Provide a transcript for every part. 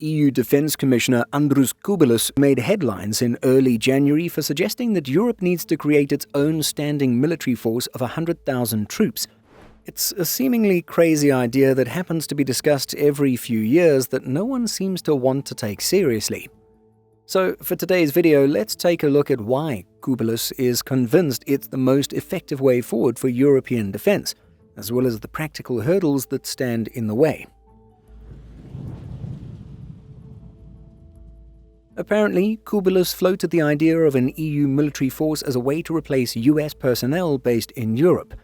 EU Defence Commissioner Andrius Kubilius made headlines in early January for suggesting that Europe needs to create its own standing military force of 100,000 troops. It's a seemingly crazy idea that happens to be discussed every few years that no one seems to want to take seriously. So, for today's video, let's take a look at why Kubilius is convinced it's the most effective way forward for European defence, as well as the practical hurdles that stand in the way. Apparently, Kubilius floated the idea of an EU military force as a way to replace US personnel based in Europe.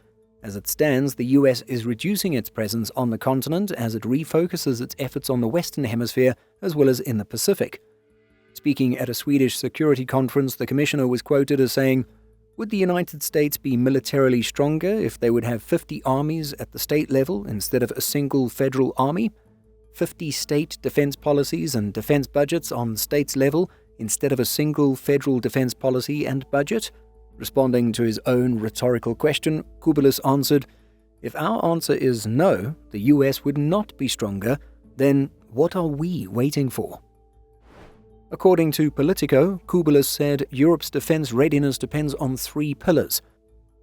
As it stands, the US is reducing its presence on the continent as it refocuses its efforts on the Western Hemisphere as well as in the Pacific. Speaking at a Swedish security conference, the commissioner was quoted as saying, "Would the United States be militarily stronger if they would have 50 armies at the state level instead of a single federal army? 50 state defense policies and defense budgets on states level instead of a single federal defense policy and budget?" Responding to his own rhetorical question, Kubilius answered, "If our answer is no, the US would not be stronger, then what are we waiting for?" According to Politico, Kubilius said Europe's defense readiness depends on 3 pillars.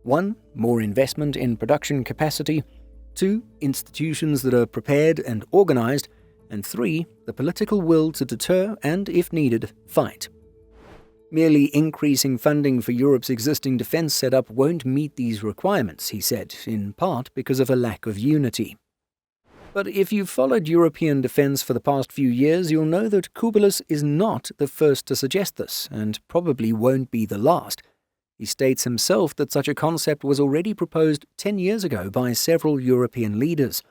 1. More investment in production capacity. 2. Institutions that are prepared and organized. And 3. The political will to deter and, if needed, fight. Merely increasing funding for Europe's existing defense setup won't meet these requirements, he said, in part because of a lack of unity. But if you've followed European defense for the past few years, you'll know that Kubilius is not the first to suggest this, and probably won't be the last. He states himself that such a concept was already proposed 10 years ago by several European leaders.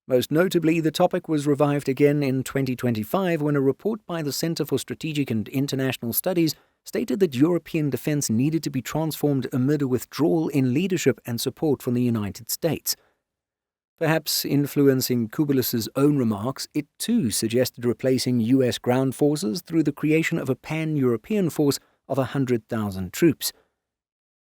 Most notably, the topic was revived again in 2025 when a report by the Center for Strategic and International Studies stated that European defense needed to be transformed amid a withdrawal in leadership and support from the United States. Perhaps influencing Kubilius's own remarks, it too suggested replacing US ground forces through the creation of a pan-European force of 100,000 troops.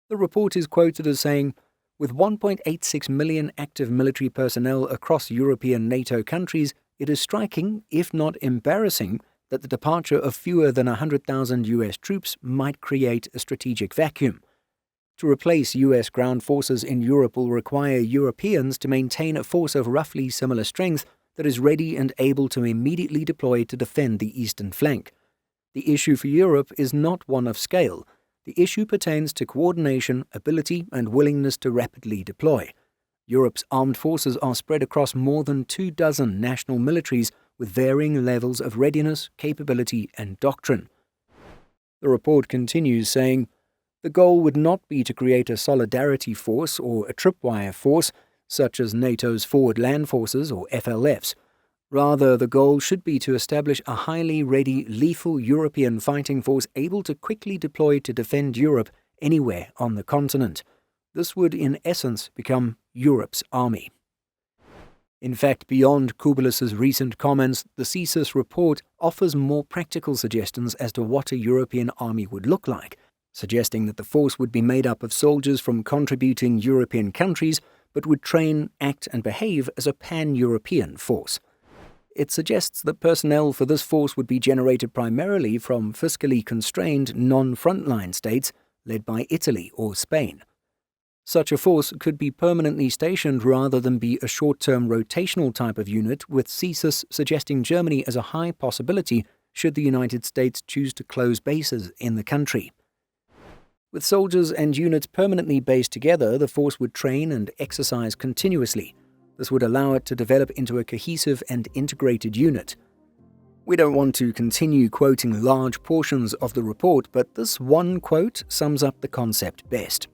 The report is quoted as saying, "With 1.86 million active military personnel across European NATO countries, it is striking, if not embarrassing, that the departure of fewer than 100,000 US troops might create a strategic vacuum. To replace US ground forces in Europe will require Europeans to maintain a force of roughly similar strength that is ready and able to immediately deploy to defend the eastern flank. The issue for Europe is not one of scale. The issue pertains to coordination, ability, and willingness to rapidly deploy. Europe's armed forces are spread across more than 24 national militaries with varying levels of readiness, capability, and doctrine." The report continues saying, "The goal would not be to create a solidarity force or a tripwire force, such as NATO's Forward Land Forces or FLFs. Rather, the goal should be to establish a highly ready, lethal European fighting force able to quickly deploy to defend Europe anywhere on the continent. This would, in essence, become Europe's army." In fact, beyond Kubilius's recent comments, the CSIS report offers more practical suggestions as to what a European army would look like, suggesting that the force would be made up of soldiers from contributing European countries, but would train, act, and behave as a pan-European force. It suggests that personnel for this force would be generated primarily from fiscally constrained non-frontline states led by Italy or Spain. Such a force could be permanently stationed rather than be a short-term rotational type of unit, with CSIS suggesting Germany as a high possibility should the United States choose to close bases in the country. With soldiers and units permanently based together, the force would train and exercise continuously. This would allow it to develop into a cohesive and integrated unit. We don't want to continue quoting large portions of the report, but this one quote sums up the concept best.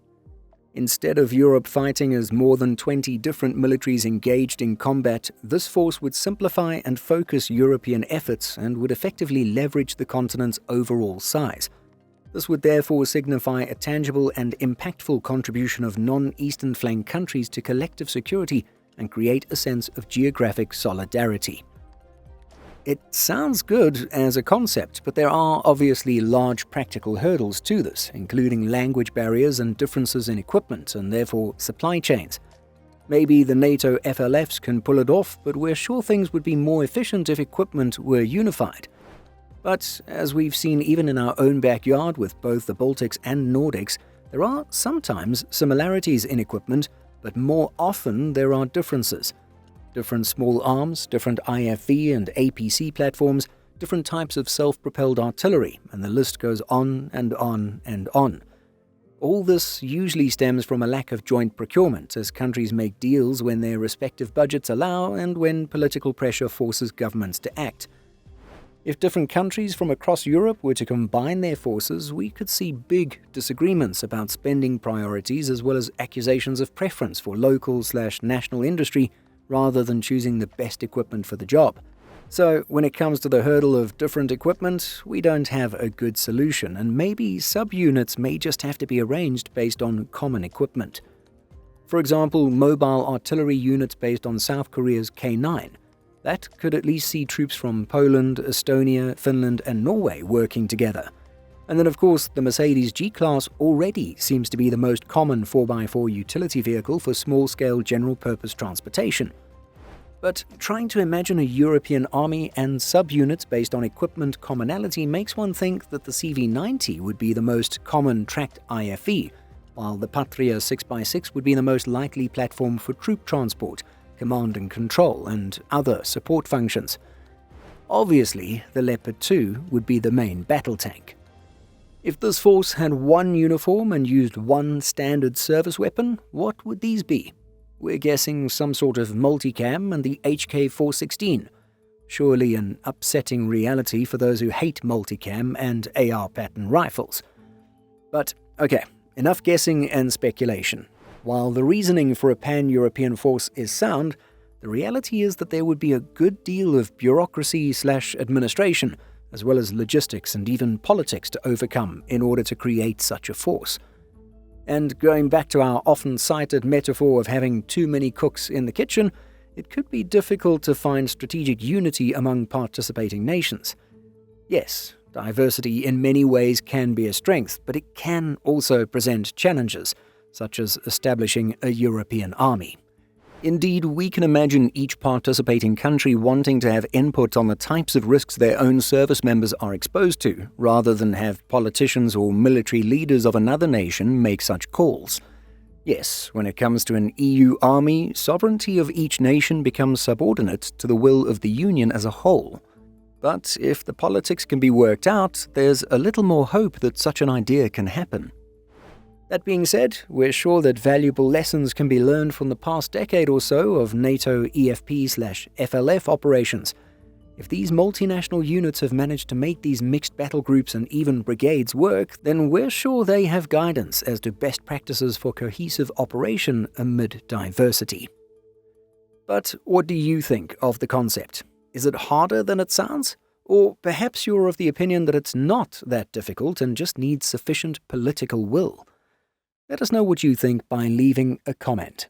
Instead of Europe fighting as more than 20 different militaries engaged in combat, this force would simplify and focus European efforts and would effectively leverage the continent's overall size. This would therefore signify a tangible and impactful contribution of non-Eastern flank countries to collective security and create a sense of geographic solidarity. It sounds good as a concept, but there are obviously large practical hurdles to this, including language barriers and differences in equipment and therefore supply chains. Maybe the NATO FLFs can pull it off, but we're sure things would be more efficient if equipment were unified. But as we've seen even in our own backyard with both the Baltics and Nordics, there are sometimes similarities in equipment, but more often there are differences. Different small arms, different IFV and APC platforms, different types of self-propelled artillery, and the list goes on and on and on. All this usually stems from a lack of joint procurement, as countries make deals when their respective budgets allow and when political pressure forces governments to act. If different countries from across Europe were to combine their forces, we could see big disagreements about spending priorities as well as accusations of preference for local/national industry rather than choosing the best equipment for the job. So, when it comes to the hurdle of different equipment, we don't have a good solution, and maybe subunits may just have to be arranged based on common equipment. For example, mobile artillery units based on South Korea's K9. That could at least see troops from Poland, Estonia, Finland, and Norway working together. And then, of course, the Mercedes G-Class already seems to be the most common 4x4 utility vehicle for small-scale general-purpose transportation. But trying to imagine a European army and subunits based on equipment commonality makes one think that the CV-90 would be the most common tracked IFV, while the Patria 6x6 would be the most likely platform for troop transport, command and control, and other support functions. Obviously, the Leopard 2 would be the main battle tank. If this force had one uniform and used one standard service weapon, what would these be? We're guessing some sort of multicam and the HK-416. Surely an upsetting reality for those who hate multicam and AR pattern rifles. But, okay, enough guessing and speculation. While the reasoning for a pan-European force is sound, the reality is that there would be a good deal of bureaucracy/administration, as well as logistics and even politics to overcome in order to create such a force. And going back to our often-cited metaphor of having too many cooks in the kitchen, it could be difficult to find strategic unity among participating nations. Yes, diversity in many ways can be a strength, but it can also present challenges, such as establishing a European army. Indeed, we can imagine each participating country wanting to have input on the types of risks their own service members are exposed to, rather than have politicians or military leaders of another nation make such calls. Yes, when it comes to an EU army, sovereignty of each nation becomes subordinate to the will of the Union as a whole. But if the politics can be worked out, there's a little more hope that such an idea can happen. That being said, we're sure that valuable lessons can be learned from the past decade or so of NATO EFP/FLF operations. If these multinational units have managed to make these mixed battle groups and even brigades work, then we're sure they have guidance as to best practices for cohesive operation amid diversity. But what do you think of the concept? Is it harder than it sounds? Or perhaps you're of the opinion that it's not that difficult and just needs sufficient political will? Let us know what you think by leaving a comment.